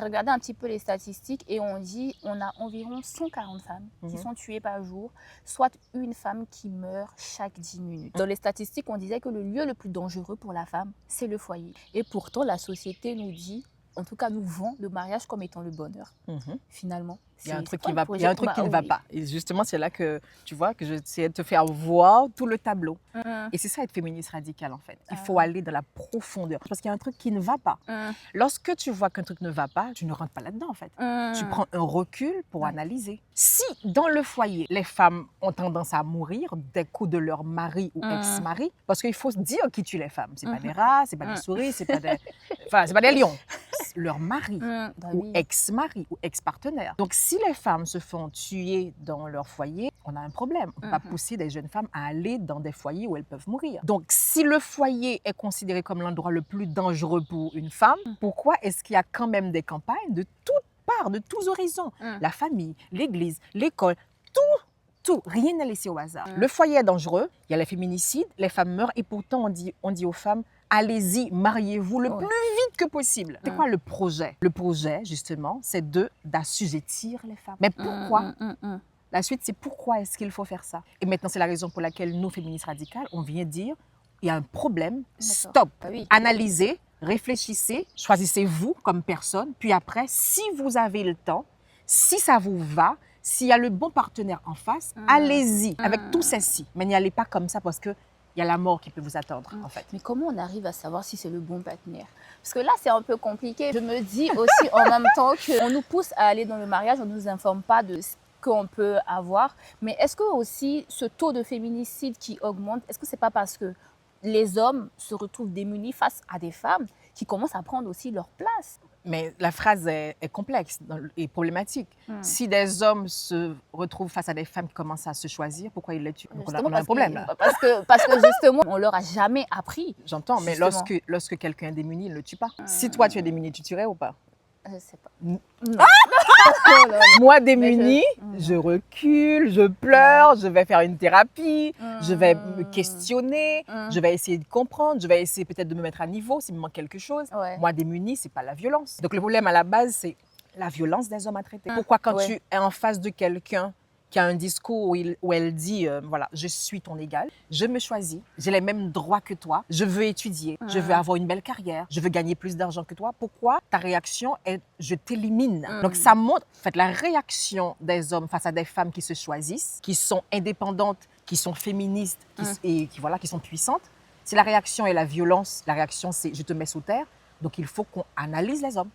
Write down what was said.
J'ai regardé un petit peu les statistiques et on dit on a environ 140 femmes qui Mhm. sont tuées par jour, soit une femme qui meurt chaque 10 minutes. Dans les statistiques, on disait que le lieu le plus dangereux pour la femme, c'est le foyer. Et pourtant, la société nous dit, en tout cas nous vend le mariage comme étant le bonheur. Mhm. Finalement, Il y a un c'est truc quoi qui le va, il y projet? a un truc qui ne va Oui. pas. Et justement, c'est là que tu vois que j'essaie de te faire voir tout le tableau. Et c'est ça être féministe radical en fait. Il faut aller dans la profondeur parce qu'il y a un truc qui ne va pas. Lorsque tu vois qu'un truc ne va pas, tu ne rentres pas là-dedans en fait. Tu prends un recul pour analyser. Si dans le foyer, les femmes ont tendance à mourir des coups de leur mari ou ex-mari, parce qu'il faut se dire qui tue les femmes. C'est pas des rats, c'est pas des souris, c'est pas des, enfin, c'est pas des lions. Leur mari ou Oui. ex-mari ou ex-partenaire. Donc, si les femmes se font tuer dans leur foyer, on a un problème. On ne peut pas pousser des jeunes femmes à aller dans des foyers où elles peuvent mourir. Donc, si le foyer est considéré comme l'endroit le plus dangereux pour une femme, pourquoi est-ce qu'il y a quand même des campagnes de toutes parts, de tous horizons? La famille, l'église, l'école, tout, rien n'est laissé au hasard. Le foyer est dangereux, il y a les féminicides, les femmes meurent et pourtant on dit aux femmes, allez-y, mariez-vous le plus vite que possible. C'est quoi le projet? Le projet, justement, c'est d'assujettir les femmes. Mais pourquoi? La suite, c'est pourquoi est-ce qu'il faut faire ça? Et maintenant, c'est la raison pour laquelle nous, féministes radicales, on vient dire, il y a un problème, stop, analysez, réfléchissez, choisissez-vous comme personne, puis après, si vous avez le temps, si ça vous va, s'il y a le bon partenaire en face, allez-y avec tous ces-ci. Mais n'y allez pas comme ça parce qu'il y a la mort qui peut vous attendre, en fait. Mais comment on arrive à savoir si c'est le bon partenaire? Parce que là, c'est un peu compliqué. Je me dis aussi en même temps qu'on nous pousse à aller dans le mariage, on ne nous informe pas de ce qu'on peut avoir. Mais est-ce que aussi ce taux de féminicide qui augmente, est-ce que c'est pas parce que les hommes se retrouvent démunis face à des femmes qui commencent à prendre aussi leur place? Mais la phrase est complexe et problématique. Si des hommes se retrouvent face à des femmes qui commencent à se choisir, pourquoi ils les tuent? Donc on a un problème là. Parce que justement, on leur a jamais appris. J'entends, mais lorsque quelqu'un est démuni, il ne le tue pas. Si toi tu es démuni, tu tuerais ou pas? Je sais pas. Non. Moi, démunie, je recule, je pleure, je vais faire une thérapie, je vais me questionner, je vais essayer de comprendre, je vais essayer peut-être de me mettre à niveau s'il me manque quelque chose. Moi, démunie, c'est pas la violence. Donc, le problème à la base, c'est la violence des hommes à traiter. Pourquoi quand tu es en face de quelqu'un qui a un discours où elle dit, voilà, je suis ton égal, je me choisis, j'ai les mêmes droits que toi, je veux étudier, je veux avoir une belle carrière, je veux gagner plus d'argent que toi. Pourquoi ta réaction est, je t'élimine? Donc ça montre, en fait, la réaction des hommes face à des femmes qui se choisissent, qui sont indépendantes, qui sont féministes et qui sont puissantes. Si la réaction est la violence, la réaction c'est je te mets sous terre, donc il faut qu'on analyse les hommes.